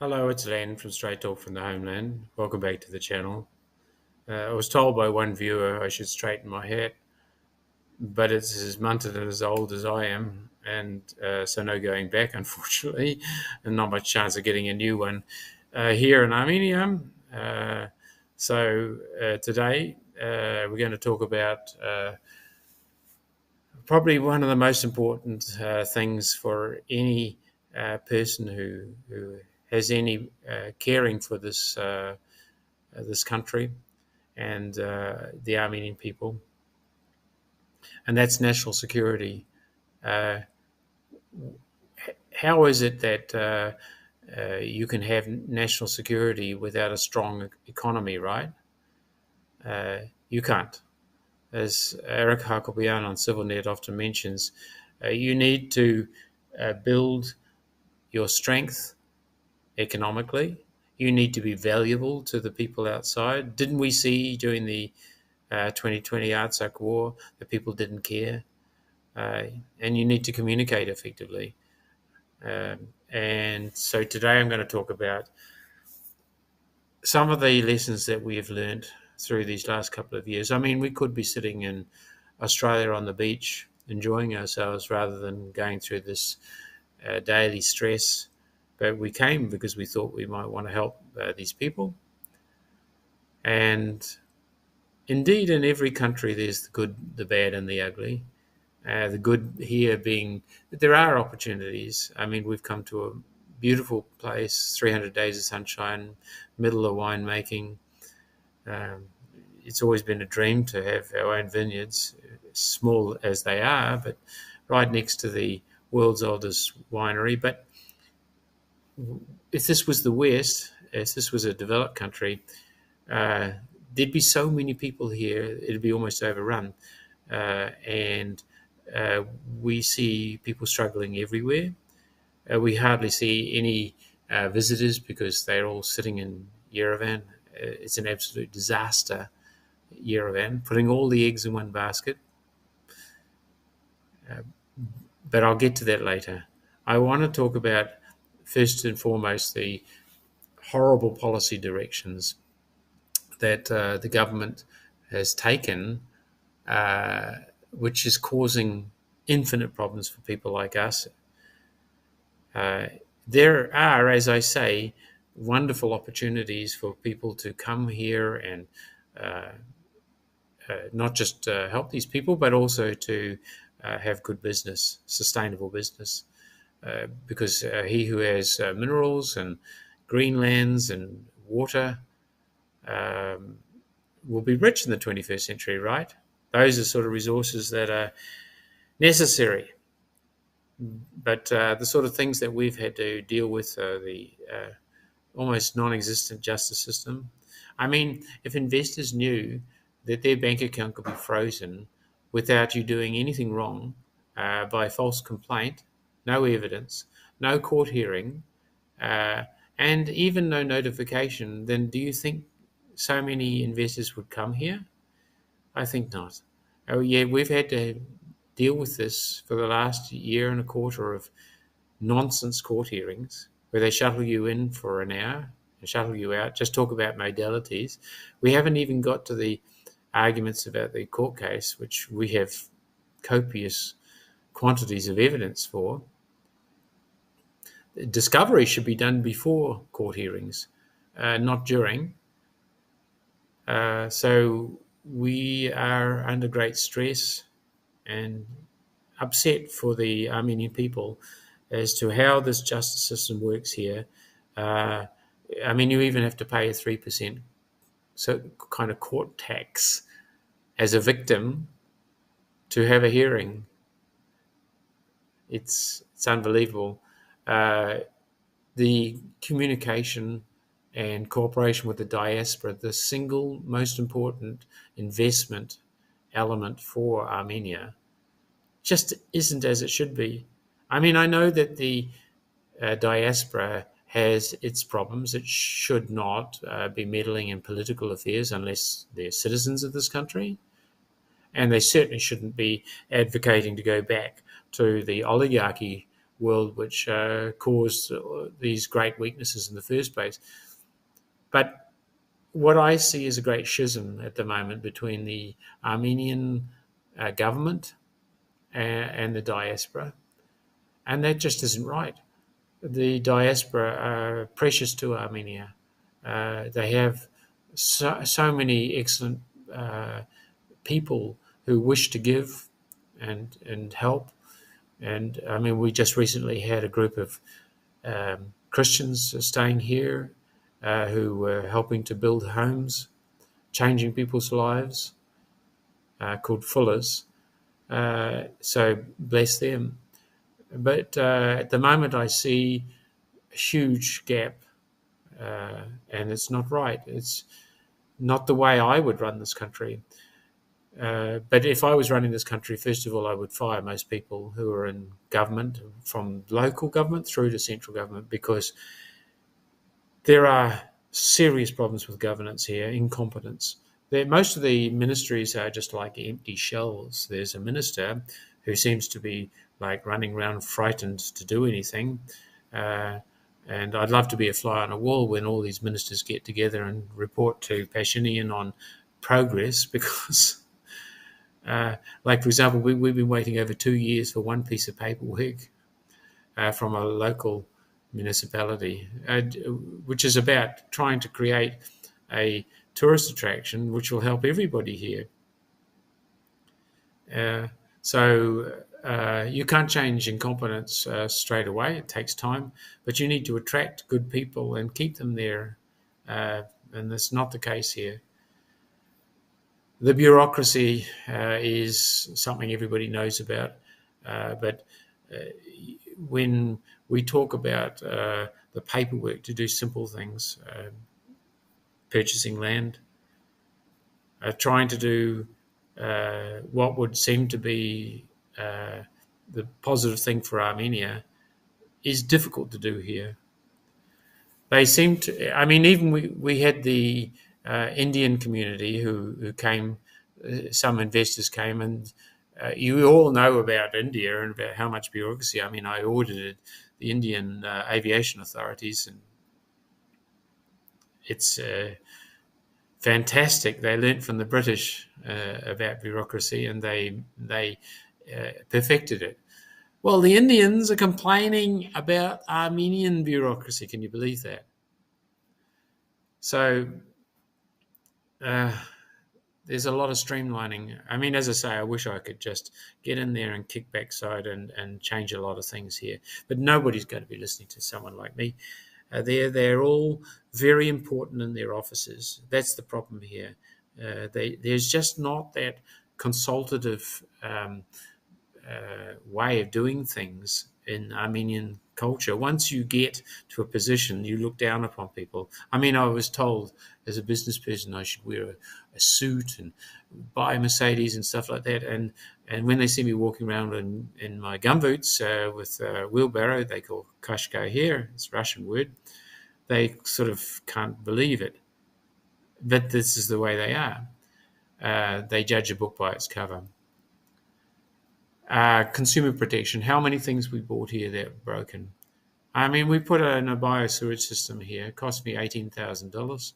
Hello, it's Len from TALK from the Homeland. Welcome back to the channel. I was told by one viewer I should straighten my hat, but it's as munted and as old as I am, and so no going back, unfortunately, and not much chance of getting a new one here in Armenia. Today we're going to talk about probably one of the most important things for any person who has any caring for this country and the Armenian people, and that's national security. How is it that you can have national security without a strong economy, right? You can't. As Eric Hakobian on CivilNet often mentions, you need to build your strength economically. You need to be valuable to the people outside. Didn't we see during the 2020 Artsakh war that people didn't care? And you need to communicate effectively. And so today I'm going to talk about some of the lessons that we have learned through these last couple of years. I mean, we could be sitting in Australia on the beach enjoying ourselves rather than going through this daily stress. But we came because we thought we might want to help these people. And indeed, in every country, there's the good, the bad, and the ugly. The good here being that there are opportunities. I mean, we've come to a beautiful place, 300 days of sunshine, middle of winemaking. It's always been a dream to have our own vineyards, small as they are, but right next to the world's oldest winery. But if this was the West, if this was a developed country, there'd be so many people here, it'd be almost overrun. And we see people struggling everywhere. We hardly see any visitors because they're all sitting in Yerevan. It's an absolute disaster, Yerevan, putting all the eggs in one basket. But I'll get to that later. I want to talk about, first and foremost, the horrible policy directions that the government has taken, which is causing infinite problems for people like us. There are, as I say, wonderful opportunities for people to come here and not just help these people, but also to have good business, sustainable business. Because he who has minerals and green lands and water will be rich in the 21st century, right? Those are sort of resources that are necessary. But the sort of things that we've had to deal with, the almost non-existent justice system. I mean, if investors knew that their bank account could be frozen without you doing anything wrong by false complaint, no evidence, no court hearing, and even no notification, then do you think so many investors would come here? I think not. Oh yeah, we've had to deal with this for the last year and a quarter of nonsense court hearings where they shuttle you in for an hour and shuttle you out, just talk about modalities. We haven't even got to the arguments about the court case, which we have copious quantities of evidence for. Discovery should be done before court hearings, not during. So we are under great stress and upset for the Armenian people as to how this justice system works here. I mean, you even have to pay a 3% so kind of court tax as a victim to have a hearing. It's unbelievable. The communication and cooperation with the diaspora, the single most important investment element for Armenia, just isn't as it should be. I mean, I know that the diaspora has its problems. It should not be meddling in political affairs unless they're citizens of this country. And they certainly shouldn't be advocating to go back to the oligarchy world which caused these great weaknesses in the first place. But what I see is a great schism at the moment between the Armenian government and the diaspora, and that just isn't right. The diaspora are precious to Armenia. They have so many excellent people who wish to give and help. And I mean, we just recently had a group of Christians staying here who were helping to build homes, changing people's lives, called Fullers. So bless them. But at the moment I see a huge gap, and it's not right. It's not the way I would run this country. But if I was running this country, first of all, I would fire most people who are in government, from local government through to central government, because there are serious problems with governance here, incompetence. Most of the ministries are just like empty shells. There's a minister who seems to be like running around frightened to do anything. And I'd love to be a fly on a wall when all these ministers get together and report to Pashinyan on progress, because, like, for example, we've been waiting over 2 years for one piece of paperwork from a local municipality, which is about trying to create a tourist attraction which will help everybody here. So you can't change incompetence straight away. It takes time, but you need to attract good people and keep them there, and that's not the case here. The bureaucracy is something everybody knows about, but when we talk about the paperwork to do simple things, purchasing land, trying to do what would seem to be the positive thing for Armenia, is difficult to do here. They seem to, I mean, even we had the Indian community who came, some investors came, and you all know about India and about how much bureaucracy. I mean, I audited the Indian aviation authorities, and it's fantastic. They learnt from the British about bureaucracy, and they perfected it. Well, the Indians are complaining about Armenian bureaucracy. Can you believe that? So there's a lot of streamlining. I mean, as I say, I wish I could just get in there and kick backside and change a lot of things here. But nobody's going to be listening to someone like me. They're all very important in their offices. That's the problem here. There's just not that consultative way of doing things in Armenian culture. Once you get to a position, you look down upon people. I mean, I was told as a business person I should wear a suit and buy a Mercedes and stuff like that. And when they see me walking around in my gumboots with a wheelbarrow, they call kashka here, it's a Russian word, they sort of can't believe it. But this is the way they are. They judge a book by its cover. Consumer protection. How many things we bought here that are broken? I mean, we put in a biosewage system here. It cost me $18,000.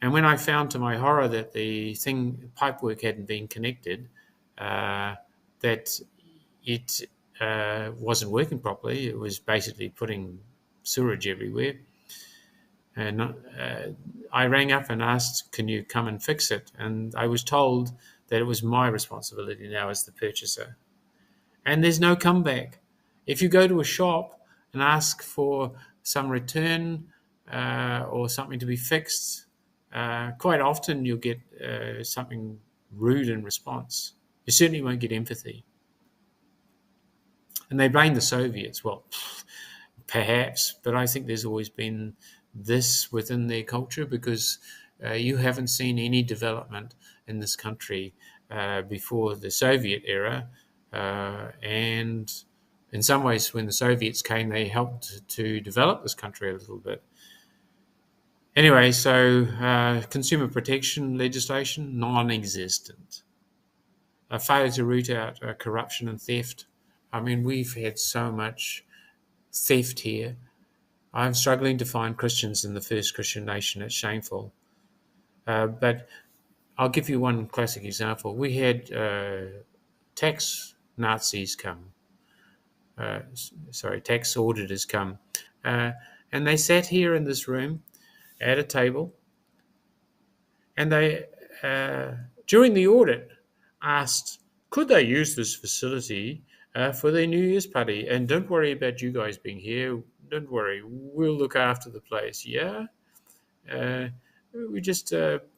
And when I found to my horror that the pipework hadn't been connected, that it wasn't working properly, it was basically putting sewage everywhere. And I rang up and asked, can you come and fix it? And I was told that it was my responsibility now as the purchaser. And there's no comeback. If you go to a shop and ask for some return or something to be fixed, quite often you'll get something rude in response. You certainly won't get empathy. And they blame the Soviets. Well, perhaps, but I think there's always been this within their culture, because you haven't seen any development in this country before the Soviet era. And in some ways, when the Soviets came, they helped to develop this country a little bit. Anyway, so consumer protection legislation, non-existent. A failure to root out corruption and theft. I mean, we've had so much theft here. I'm struggling to find Christians in the first Christian nation. It's shameful. But I'll give you one classic example. We had tax Nazis come. Tax auditors come. And they sat here in this room at a table, and they, during the audit, asked, could they use this facility for their New Year's party? And don't worry about you guys being here. Don't worry. We'll look after the place. Yeah? We just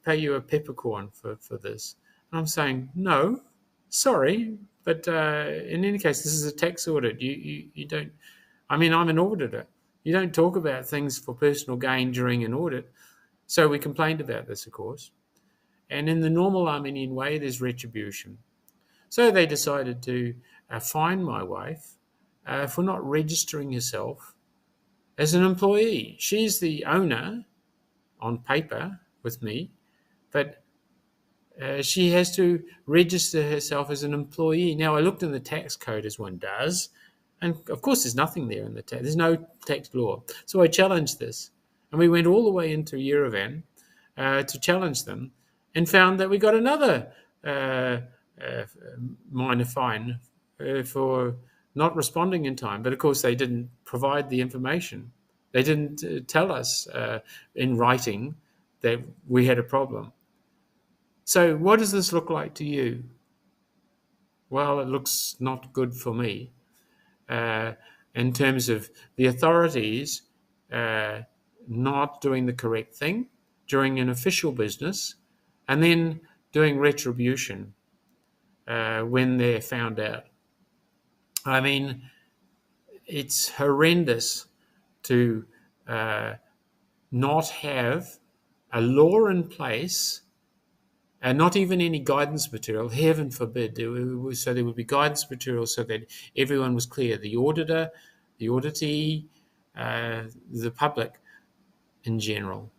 pay you a peppercorn for this. And I'm saying, no, sorry. But in any case, this is a tax audit. You don't, I mean, I'm an auditor. You don't talk about things for personal gain during an audit. So we complained about this, of course. And in the normal Armenian way, there's retribution. So they decided to fine my wife for not registering herself as an employee. She's the owner on paper with me, but she has to register herself as an employee. Now, I looked in the tax code as one does, and of course there's nothing there in the tax. There's no tax law. So I challenged this, and we went all the way into Yerevan to challenge them, and found that we got another minor fine for not responding in time. But of course they didn't provide the information. They didn't tell us in writing that we had a problem. So what does this look like to you? Well, it looks not good for me in terms of the authorities not doing the correct thing during an official business, and then doing retribution when they're found out. I mean, it's horrendous to not have a law in place, and not even any guidance material, heaven forbid. So there would be guidance material so that everyone was clear, the auditor, the auditee, the public in general.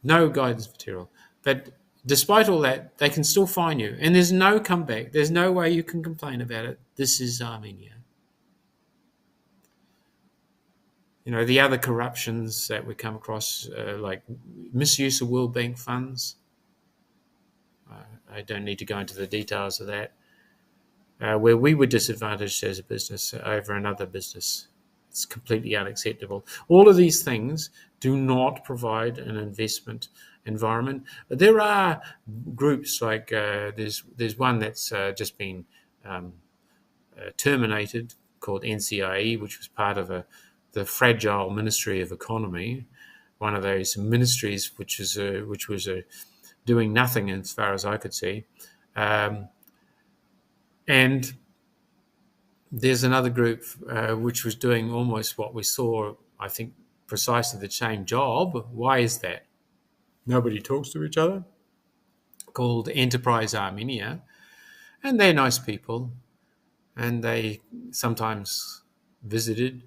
No guidance material. But despite all that, they can still fine you. And there's no comeback. There's no way you can complain about it. This is Armenia. You know, the other corruptions that we come across, like misuse of World Bank funds. I don't need to go into the details of that. Where we were disadvantaged as a business over another business. It's completely unacceptable. All of these things do not provide an investment environment. There are groups like there's one that's just been terminated called NCIE, which was part of the fragile Ministry of Economy, one of those ministries which was doing nothing as far as I could see, and there's another group which was doing almost what we saw, I think, precisely the same job. Why is that? Nobody talks to each other. Called Enterprise Armenia. And they're nice people. And they sometimes visited.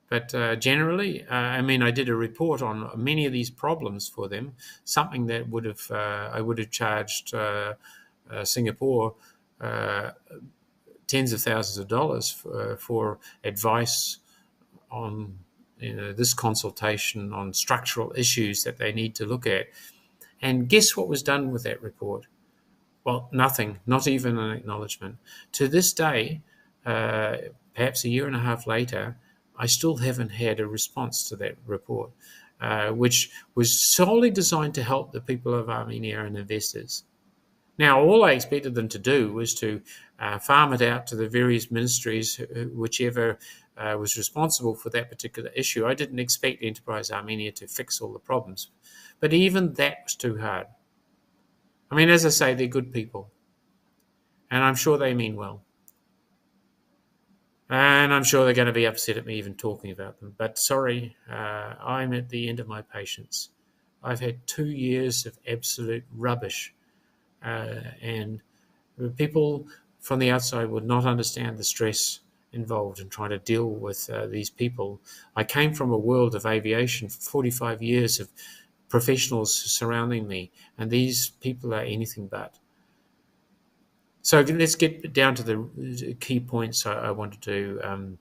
But generally, I mean, I did a report on many of these problems for them, something that would have I would have charged Singapore tens of thousands of dollars for advice on this consultation on structural issues that they need to look at. And guess what was done with that report? Well, nothing, not even an acknowledgement. To this day, perhaps a year and a half later, I still haven't had a response to that report, which was solely designed to help the people of Armenia and investors. Now, all I expected them to do was to farm it out to the various ministries, whichever was responsible for that particular issue. I didn't expect Enterprise Armenia to fix all the problems. But even that was too hard. I mean, as I say, they're good people. And I'm sure they mean well. And I'm sure they're going to be upset at me even talking about them. But sorry, I'm at the end of my patience. I've had 2 years of absolute rubbish. And people from the outside would not understand the stress involved in trying to deal with these people. I came from a world of aviation for 45 years of professionals surrounding me, and these people are anything but. So let's get down to the key points I wanted to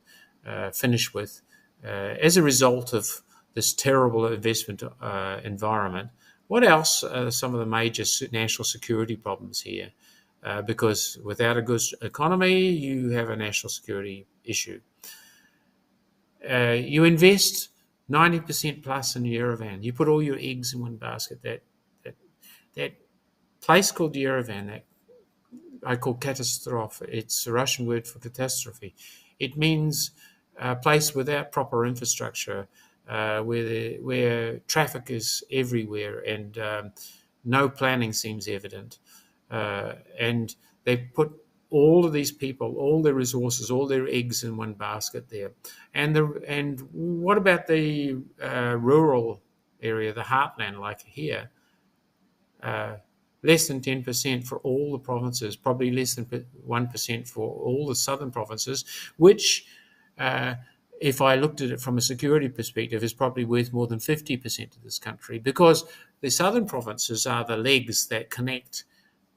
finish with. As a result of this terrible investment environment, what else are some of the major national security problems here? Because without a good economy, you have a national security issue. You invest 90% plus in Yerevan. You put all your eggs in one basket. That place called Yerevan, that I call katastrof. It's a Russian word for catastrophe. It means a place without proper infrastructure, where traffic is everywhere and no planning seems evident. And they put all of these people, all their resources, all their eggs in one basket there. And what about the rural area, the heartland, like here? Less than 10% for all the provinces, probably less than 1% for all the southern provinces, which, if I looked at it from a security perspective, is probably worth more than 50% of this country, because the southern provinces are the legs that connect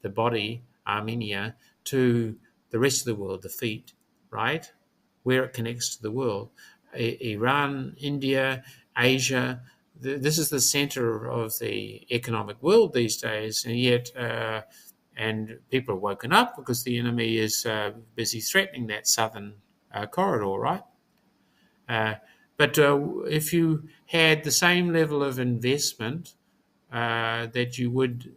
the body, Armenia, to the rest of the world, the feet, right? Where it connects to the world. Iran, India, Asia, this is the center of the economic world these days, and yet, and people are woken up because the enemy is busy threatening that southern corridor, right? But if you had the same level of investment that you would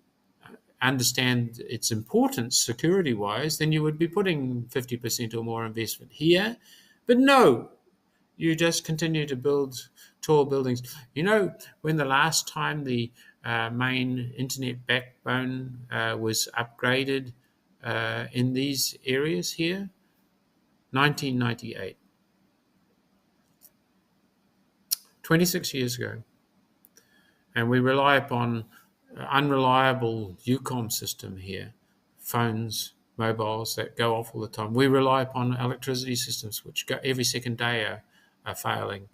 understand its importance security-wise, then you would be putting 50% or more investment here. But no, you just continue to build tall buildings. You know, when the last time the main internet backbone was upgraded in these areas here? 1998. 26 years ago. And we rely upon unreliable UCOM system here, phones, mobiles that go off all the time. We rely upon electricity systems which go every second day are failing.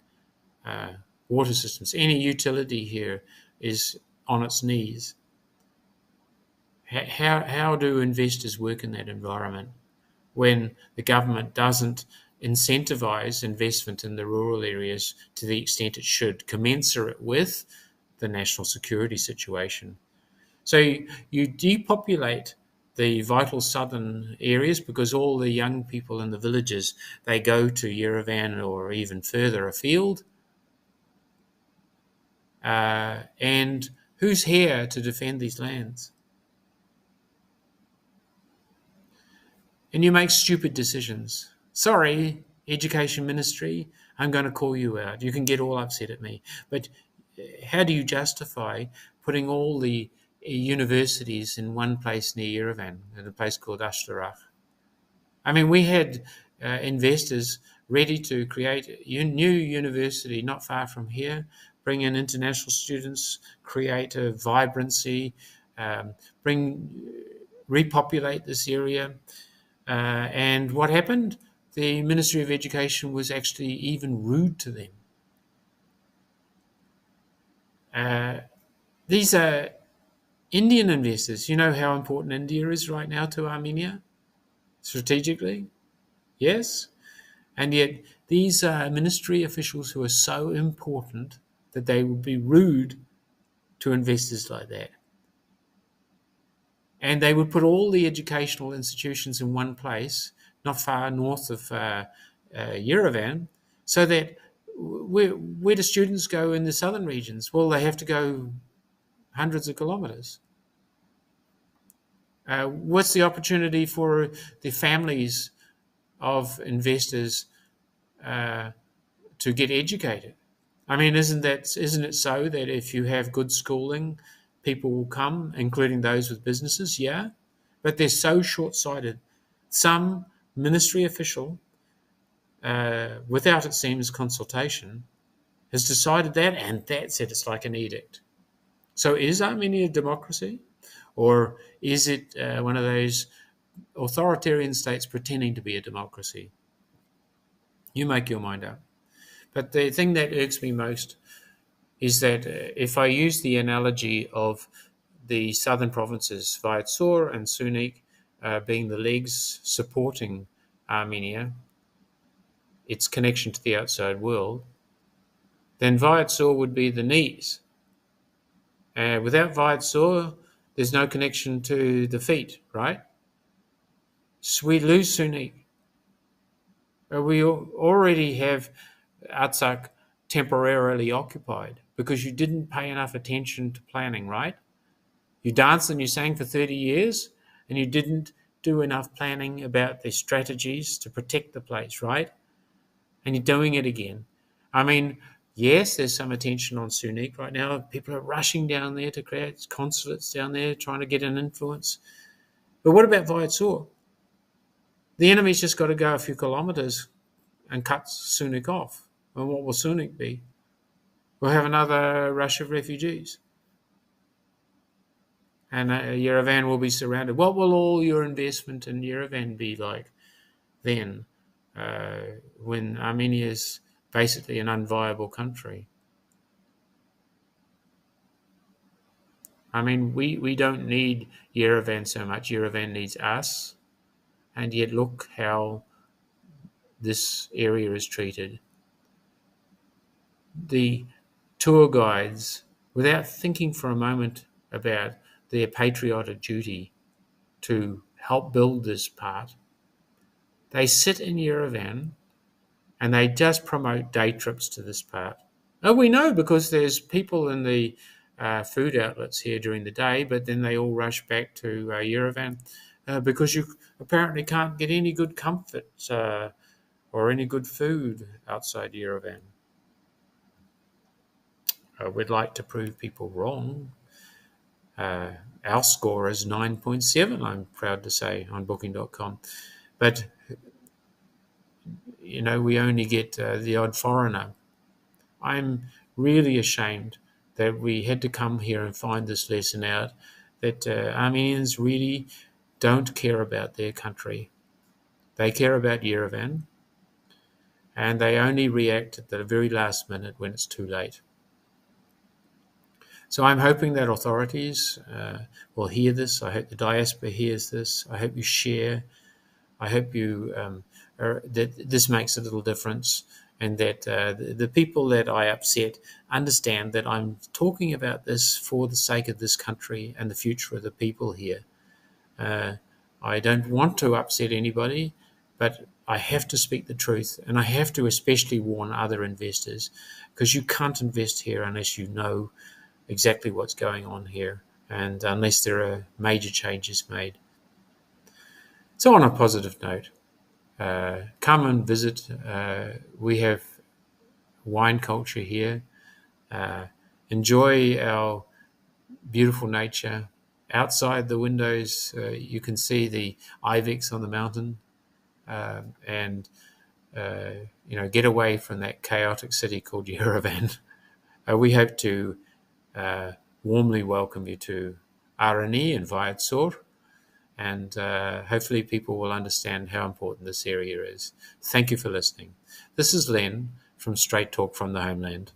Water systems. Any utility here is on its knees. How do investors work in that environment when the government doesn't incentivize investment in the rural areas to the extent it should, commensurate with the national security situation? So you depopulate the vital southern areas because all the young people in the villages, they go to Yerevan or even further afield. And who's here to defend these lands? And you make stupid decisions. Sorry, Education Ministry, I'm going to call you out. You can get all upset at me. But how do you justify putting all the universities in one place near Yerevan, in a place called Ashtarakh? I mean, we had investors ready to create a new university not far from here, bring in international students, create a vibrancy, repopulate this area. And what happened? The Ministry of Education was actually even rude to them. These are Indian investors. You know how important India is right now to Armenia, strategically? Yes? And yet these are ministry officials who are so important that they would be rude to investors like that. And they would put all the educational institutions in one place, not far north of Yerevan, so that where do students go in the southern regions? Well, they have to go hundreds of kilometres. What's the opportunity for the families of investors to get educated? I mean, isn't it so that if you have good schooling, people will come, including those with businesses? Yeah, but they're so short-sighted. Some ministry official, without, it seems, consultation, has decided that, and that's it. It's like an edict. So is Armenia a democracy? Or is it one of those authoritarian states pretending to be a democracy? You make your mind up. But the thing that irks me most is that if I use the analogy of the southern provinces, Vaitsor and Sunik, being the legs supporting Armenia, its connection to the outside world, then Vajadzor would be the knees. Without Vajadzor, there's no connection to the feet, right? So we lose Sunik. We already have Artsakh temporarily occupied because you didn't pay enough attention to planning, right? You danced and you sang for 30 years and you didn't do enough planning about the strategies to protect the place, right? And you're doing it again. I mean, yes, there's some attention on Sunik right now. People are rushing down there to create consulates down there, trying to get an influence. But what about Vajadzor? The enemy's just got to go a few kilometres and cut Sunik off. And what will Sunik be? We'll have another rush of refugees. And Yerevan will be surrounded. What will all your investment in Yerevan be like then, when Armenia is basically an unviable country? I mean, we don't need Yerevan so much. Yerevan needs us. And yet look how this area is treated. The tour guides, without thinking for a moment about their patriotic duty to help build this part, they sit in Yerevan and they just promote day trips to this part. Oh, we know because there's people in the food outlets here during the day, but then they all rush back to Yerevan because you apparently can't get any good comfort or any good food outside Yerevan. We'd like to prove people wrong. Our score is 9.7, I'm proud to say, on booking.com. But, you know, we only get the odd foreigner. I'm really ashamed that we had to come here and find this lesson out, that Armenians really don't care about their country. They care about Yerevan, and they only react at the very last minute when it's too late. So I'm hoping that authorities will hear this. I hope the diaspora hears this. I hope you share. I hope you that this makes a little difference, and that the people that I upset understand that I'm talking about this for the sake of this country and the future of the people here. I don't want to upset anybody, but I have to speak the truth, and I have to especially warn other investors, because you can't invest here unless you know exactly what's going on here, and unless there are major changes made. So on a positive note, come and visit. We have wine culture here. Enjoy our beautiful nature. Outside the windows, you can see the ibex on the mountain, and get away from that chaotic city called Yerevan. We hope to warmly welcome you to Armenia and Vajadzor, and hopefully people will understand how important this area is. Thank you for listening. This is Len from Straight Talk from the Homeland.